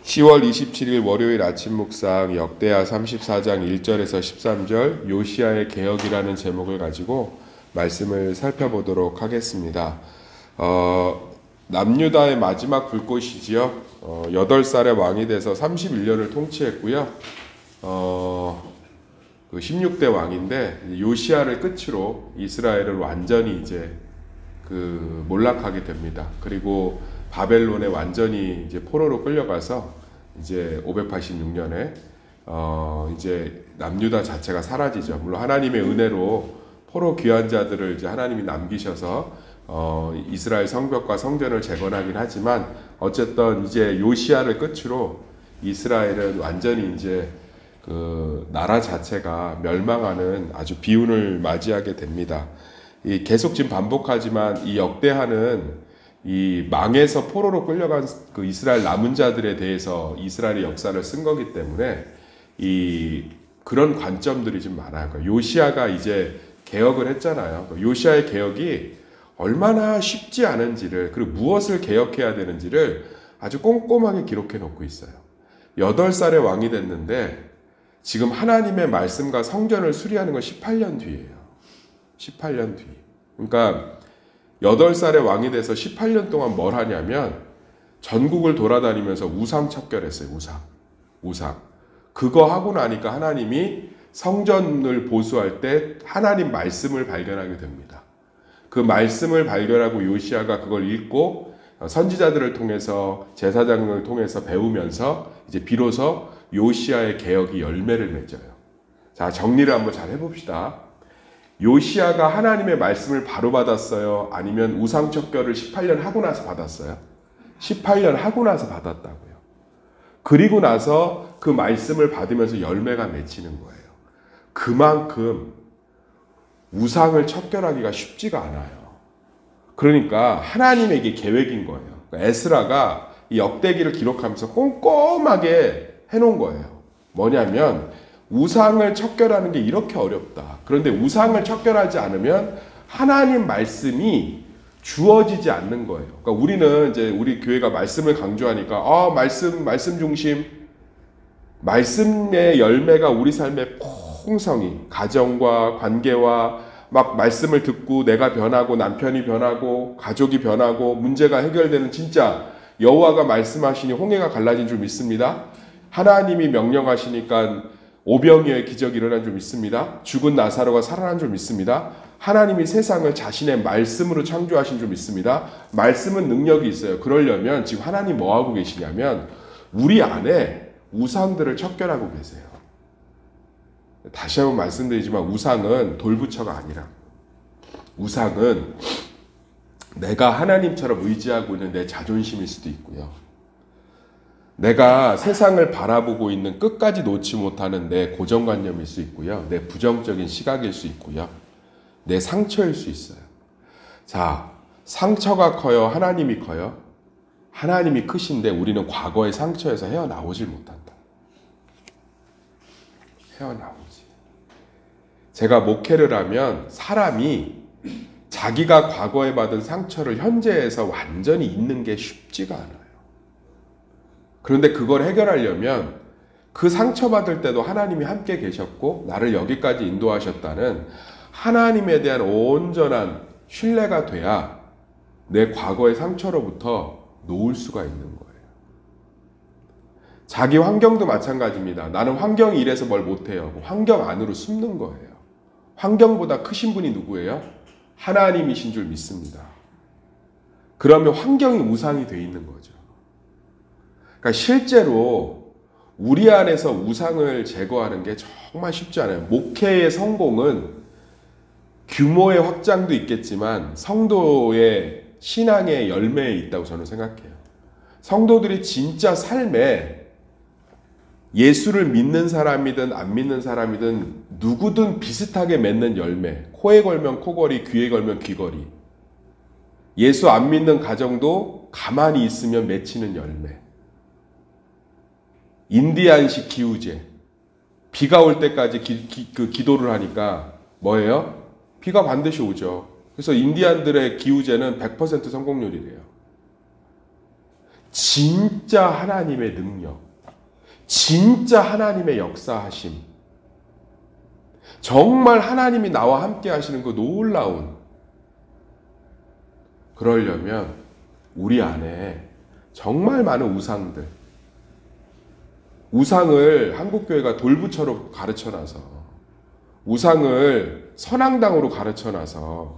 10월 27일 월요일 아침 묵상 역대하 34장 1절에서 13절 요시야의 개혁이라는 제목을 가지고 말씀을 살펴보도록 하겠습니다. 남유다의 마지막 불꽃이지요. 8살의 왕이 돼서 31년을 통치했고요. 그 16대 왕인데 요시야를 끝으로 이스라엘은 완전히 이제 몰락하게 됩니다. 그리고 바벨론에 완전히 이제 포로로 끌려가서 이제 586년에 이제 남유다 자체가 사라지죠. 물론 하나님의 은혜로 포로 귀한 자들을 이제 하나님이 남기셔서 이스라엘 성벽과 성전을 재건하긴 하지만 어쨌든 이제 요시야를 끝으로 이스라엘은 완전히 이제 그 나라 자체가 멸망하는 아주 비운을 맞이하게 됩니다. 계속 지금 반복하지만 이 역대하는 이 망에서 포로로 끌려간 그 이스라엘 남은 자들에 대해서 이스라엘의 역사를 쓴 거기 때문에 그런 관점들이 좀 많아요. 요시야가 이제 개혁을 했잖아요. 요시야의 개혁이 얼마나 쉽지 않은지를, 그리고 무엇을 개혁해야 되는지를 아주 꼼꼼하게 기록해 놓고 있어요. 8살의 왕이 됐는데 지금 하나님의 말씀과 성전을 수리하는 건 18년 뒤예요. 18년 뒤. 그러니까 8살의 왕이 돼서 18년 동안 뭘 하냐면 전국을 돌아다니면서 우상 척결했어요. 우상. 그거 하고 나니까 하나님이 성전을 보수할 때 하나님 말씀을 발견하게 됩니다. 그 말씀을 발견하고 요시야가 그걸 읽고 선지자들을 통해서 제사장을 통해서 배우면서 이제 비로소 요시야의 개혁이 열매를 맺어요. 자, 정리를 한번 잘 해봅시다. 요시야가 하나님의 말씀을 바로 받았어요? 아니면 우상 척결을 18년 하고 나서 받았어요? 18년 하고 나서 받았다고요. 그리고 나서 그 말씀을 받으면서 열매가 맺히는 거예요. 그만큼 우상을 척결하기가 쉽지가 않아요. 그러니까 하나님의 이게 계획인 거예요. 그러니까 에스라가 이 역대기를 기록하면서 꼼꼼하게 해놓은 거예요. 뭐냐면 우상을 척결하는 게 이렇게 어렵다. 그런데 우상을 척결하지 않으면 하나님 말씀이 주어지지 않는 거예요. 그러니까 우리는 이제 우리 교회가 말씀을 강조하니까 말씀 중심, 말씀의 열매가 우리 삶의 풍성이, 가정과 관계와 막 말씀을 듣고 내가 변하고 남편이 변하고 가족이 변하고 문제가 해결되는, 진짜 여호와가 말씀하시니 홍해가 갈라진 줄 믿습니다. 하나님이 명령하시니까 오병이어의 기적이 일어난 줄 믿습니다. 죽은 나사로가 살아난 줄 믿습니다. 하나님이 세상을 자신의 말씀으로 창조하신 줄 믿습니다. 말씀은 능력이 있어요. 그러려면 지금 하나님 뭐하고 계시냐면 우리 안에 우상들을 척결하고 계세요. 다시 한번 말씀드리지만 우상은 돌부처가 아니라, 우상은 내가 하나님처럼 의지하고 있는 내 자존심일 수도 있고요. 내가 세상을 바라보고 있는 끝까지 놓지 못하는 내 고정관념일 수 있고요. 내 부정적인 시각일 수 있고요. 내 상처일 수 있어요. 자, 상처가 커요? 하나님이 커요? 하나님이 크신데 우리는 과거의 상처에서 헤어나오질 못한다. 헤어나오지. 제가 목회를 하면 사람이 자기가 과거에 받은 상처를 현재에서 완전히 잊는 게 쉽지가 않아요. 그런데 그걸 해결하려면 그 상처받을 때도 하나님이 함께 계셨고 나를 여기까지 인도하셨다는 하나님에 대한 온전한 신뢰가 돼야 내 과거의 상처로부터 놓을 수가 있는 거예요. 자기 환경도 마찬가지입니다. 나는 환경이 이래서 뭘 못해요. 환경 안으로 숨는 거예요. 환경보다 크신 분이 누구예요? 하나님이신 줄 믿습니다. 그러면 환경이 우상이 돼 있는 거죠. 그러니까 실제로 우리 안에서 우상을 제거하는 게 정말 쉽지 않아요. 목회의 성공은 규모의 확장도 있겠지만 성도의 신앙의 열매에 있다고 저는 생각해요. 성도들이 진짜 삶에 예수를 믿는 사람이든 안 믿는 사람이든 누구든 비슷하게 맺는 열매, 코에 걸면 코걸이, 귀에 걸면 귀걸이. 예수 안 믿는 가정도 가만히 있으면 맺히는 열매. 인디안식 기우제. 비가 올 때까지 기도를 하니까 뭐예요? 비가 반드시 오죠. 그래서 인디안들의 기우제는 100% 성공률이래요. 진짜 하나님의 능력, 진짜 하나님의 역사하심, 정말 하나님이 나와 함께 하시는 그 놀라운, 그러려면 우리 안에 정말 많은 우상을 한국교회가 돌부처로 가르쳐놔서, 우상을 선앙당으로 가르쳐놔서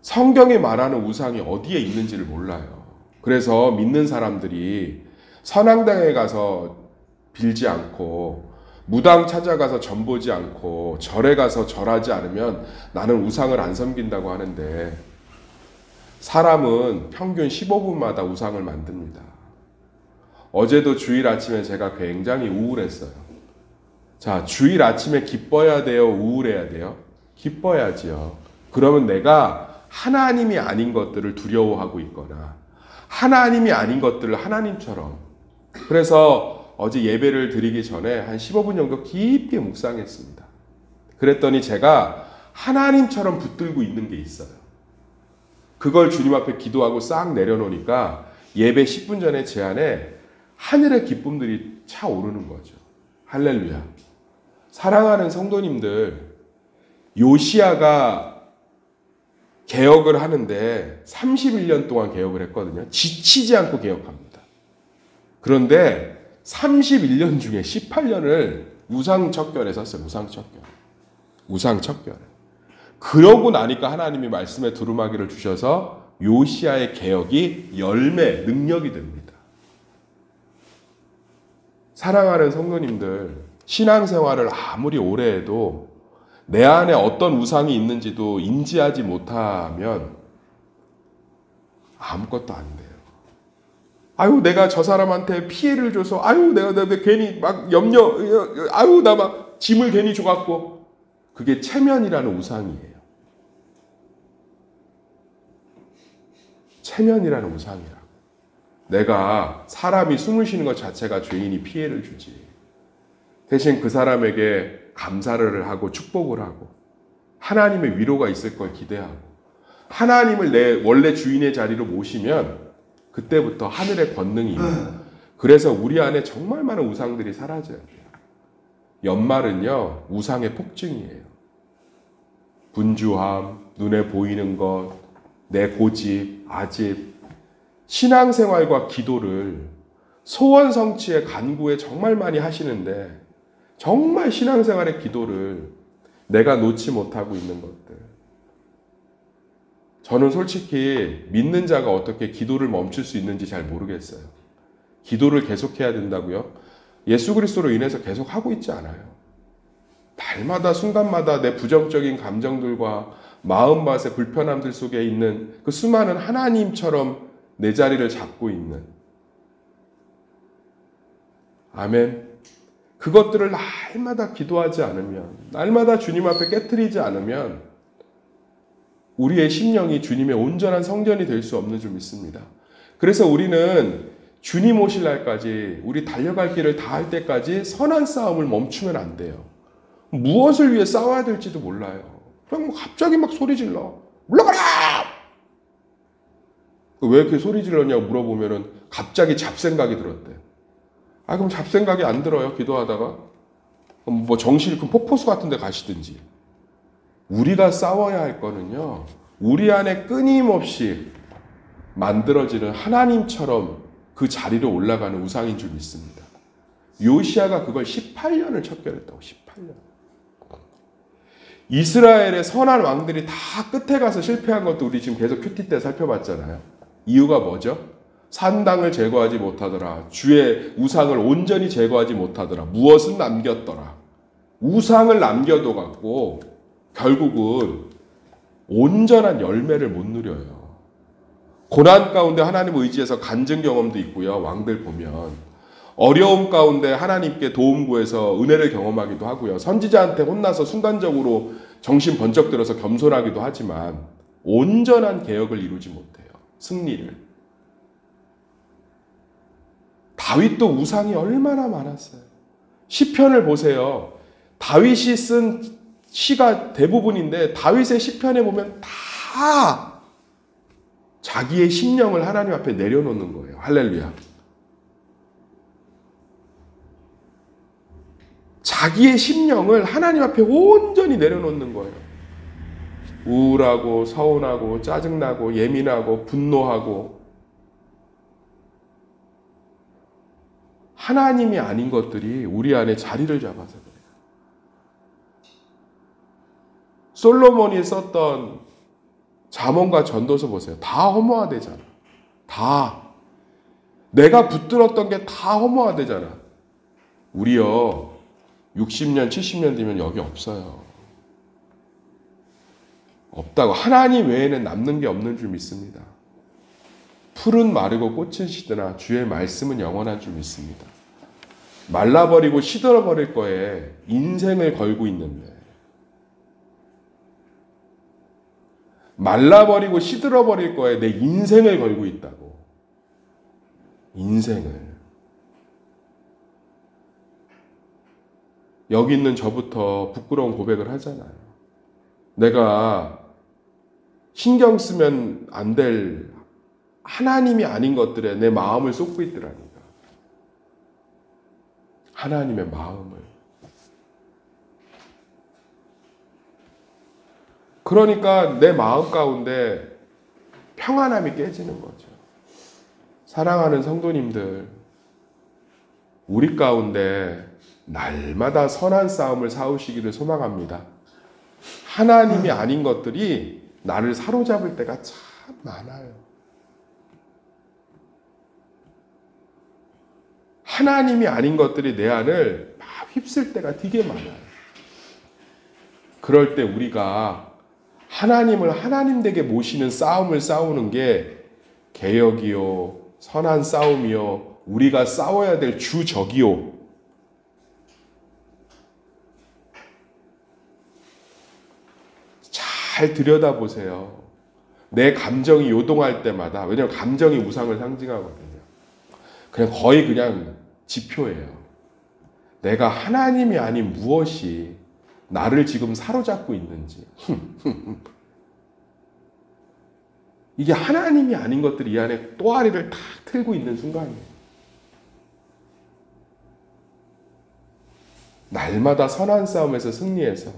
성경이 말하는 우상이 어디에 있는지를 몰라요. 그래서 믿는 사람들이 선앙당에 가서 빌지 않고, 무당 찾아가서 전 보지 않고, 절에 가서 절하지 않으면 나는 우상을 안 섬긴다고 하는데, 사람은 평균 15분마다 우상을 만듭니다. 어제도 주일 아침에 제가 굉장히 우울했어요. 자, 주일 아침에 기뻐야 돼요? 우울해야 돼요? 기뻐야지요. 그러면 내가 하나님이 아닌 것들을 두려워하고 있거나 하나님이 아닌 것들을 하나님처럼. 그래서 어제 예배를 드리기 전에 한 15분 정도 깊게 묵상했습니다. 그랬더니 제가 하나님처럼 붙들고 있는 게 있어요. 그걸 주님 앞에 기도하고 싹 내려놓으니까 예배 10분 전에 제 안에 하늘의 기쁨들이 차오르는 거죠. 할렐루야. 사랑하는 성도님들, 요시야가 개혁을 하는데 31년 동안 개혁을 했거든요. 지치지 않고 개혁합니다. 그런데 31년 중에 18년을 우상척결에 썼어요. 우상척결. 그러고 나니까 하나님이 말씀의 두루마기를 주셔서 요시야의 개혁이 열매, 능력이 됩니다. 사랑하는 성도님들, 신앙생활을 아무리 오래 해도 내 안에 어떤 우상이 있는지도 인지하지 못하면 아무것도 안 돼요. 아유, 내가 저 사람한테 피해를 줘서, 아유, 내가 괜히 막 아유, 나 막 짐을 괜히 줘갖고, 그게 체면이라는 우상이에요. 체면이라는 우상이라고. 내가 사람이 숨을 쉬는 것 자체가 죄인이 피해를 주지. 대신 그 사람에게 감사를 하고 축복을 하고 하나님의 위로가 있을 걸 기대하고 하나님을 내 원래 주인의 자리로 모시면 그때부터 하늘의 권능이 있어요. 그래서 우리 안에 정말 많은 우상들이 사라져야 돼요. 연말은요, 우상의 폭증이에요. 분주함, 눈에 보이는 것, 내 고집, 아집, 신앙생활과 기도를 소원 성취의 간구에 정말 많이 하시는데 정말 신앙생활의 기도를 내가 놓지 못하고 있는 것들. 저는 솔직히 믿는 자가 어떻게 기도를 멈출 수 있는지 잘 모르겠어요. 기도를 계속해야 된다고요? 예수 그리스도로 인해서 계속 하고 있지 않아요. 날마다 순간마다 내 부정적인 감정들과 마음밭의 불편함들 속에 있는 그 수많은 하나님처럼 내 자리를 잡고 있는, 아멘. 그것들을 날마다 기도하지 않으면, 날마다 주님 앞에 깨트리지 않으면 우리의 심령이 주님의 온전한 성전이 될 수 없는 줄 믿습니다. 그래서 우리는 주님 오실 날까지, 우리 달려갈 길을 다 할 때까지 선한 싸움을 멈추면 안 돼요. 무엇을 위해 싸워야 될지도 몰라요. 그냥 갑자기 막 소리 질러. 물러가라! 왜 이렇게 소리 질렀냐고 물어보면은 갑자기 잡생각이 들었대. 아, 그럼 잡생각이 안 들어요, 기도하다가? 그럼 뭐 정신일금 폭포수 같은 데 가시든지. 우리가 싸워야 할 거는요, 우리 안에 끊임없이 만들어지는 하나님처럼 그 자리로 올라가는 우상인 줄 믿습니다. 요시야가 그걸 18년을 척결했다고. 18년. 이스라엘의 선한 왕들이 다 끝에 가서 실패한 것도 우리 지금 계속 큐티 때 살펴봤잖아요. 이유가 뭐죠? 산당을 제거하지 못하더라. 주의 우상을 온전히 제거하지 못하더라. 무엇은 남겼더라. 우상을 남겨둬 갖고 결국은 온전한 열매를 못 누려요. 고난 가운데 하나님 의지해서 간증 경험도 있고요. 왕들 보면 어려움 가운데 하나님께 도움 구해서 은혜를 경험하기도 하고요. 선지자한테 혼나서 순간적으로 정신 번쩍 들어서 겸손하기도 하지만 온전한 개혁을 이루지 못해요. 승리를. 다윗도 우상이 얼마나 많았어요. 시편을 보세요. 다윗이 쓴 시가 대부분인데 다윗의 시편에 보면 다 자기의 심령을 하나님 앞에 내려놓는 거예요. 할렐루야. 자기의 심령을 하나님 앞에 온전히 내려놓는 거예요. 우울하고 서운하고 짜증나고 예민하고 분노하고 하나님이 아닌 것들이 우리 안에 자리를 잡아서 그래요. 솔로몬이 썼던 잠언과 전도서 보세요. 다 허무화되잖아. 다. 내가 붙들었던 게 다 허무화되잖아. 우리요 60년 70년 뒤면 여기 없어요. 없다고. 하나님 외에는 남는 게 없는 줄 믿습니다. 풀은 마르고 꽃은 시드나 주의 말씀은 영원한 줄 믿습니다. 말라버리고 시들어버릴 거에 인생을 걸고 있는데, 말라버리고 시들어버릴 거에 내 인생을 걸고 있다고. 인생을. 여기 있는 저부터 부끄러운 고백을 하잖아요. 내가 신경 쓰면 안 될 하나님이 아닌 것들에 내 마음을 쏟고 있더라니까. 하나님의 마음을. 그러니까 내 마음 가운데 평안함이 깨지는 거죠. 사랑하는 성도님들, 우리 가운데 날마다 선한 싸움을 싸우시기를 소망합니다. 하나님이 아닌 것들이 나를 사로잡을 때가 참 많아요. 하나님이 아닌 것들이 내 안을 막 휩쓸 때가 되게 많아요. 그럴 때 우리가 하나님을 하나님 되게 모시는 싸움을 싸우는 게 개혁이요, 선한 싸움이요, 우리가 싸워야 될 주적이요. 잘 들여다보세요. 내 감정이 요동할 때마다, 왜냐하면 감정이 우상을 상징하거든요. 그냥 거의 그냥 지표예요. 내가 하나님이 아닌 무엇이 나를 지금 사로잡고 있는지. 이게 하나님이 아닌 것들이 이 안에 또아리를 탁 틀고 있는 순간이에요. 날마다 선한 싸움에서 승리해서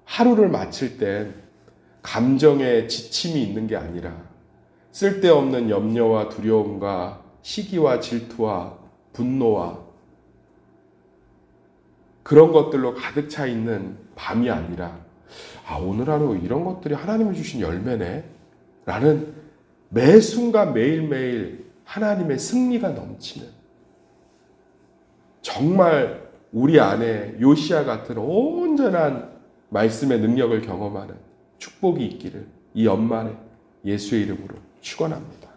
하루를 마칠 땐 감정에 지침이 있는 게 아니라 쓸데없는 염려와 두려움과 시기와 질투와 분노와 그런 것들로 가득 차 있는 밤이 아니라, 아, 오늘 하루 이런 것들이 하나님이 주신 열매네 라는 매 순간 매일매일 하나님의 승리가 넘치는, 정말 우리 안에 요시야 같은 온전한 말씀의 능력을 경험하는 축복이 있기를 이 연말에 예수의 이름으로 축원합니다.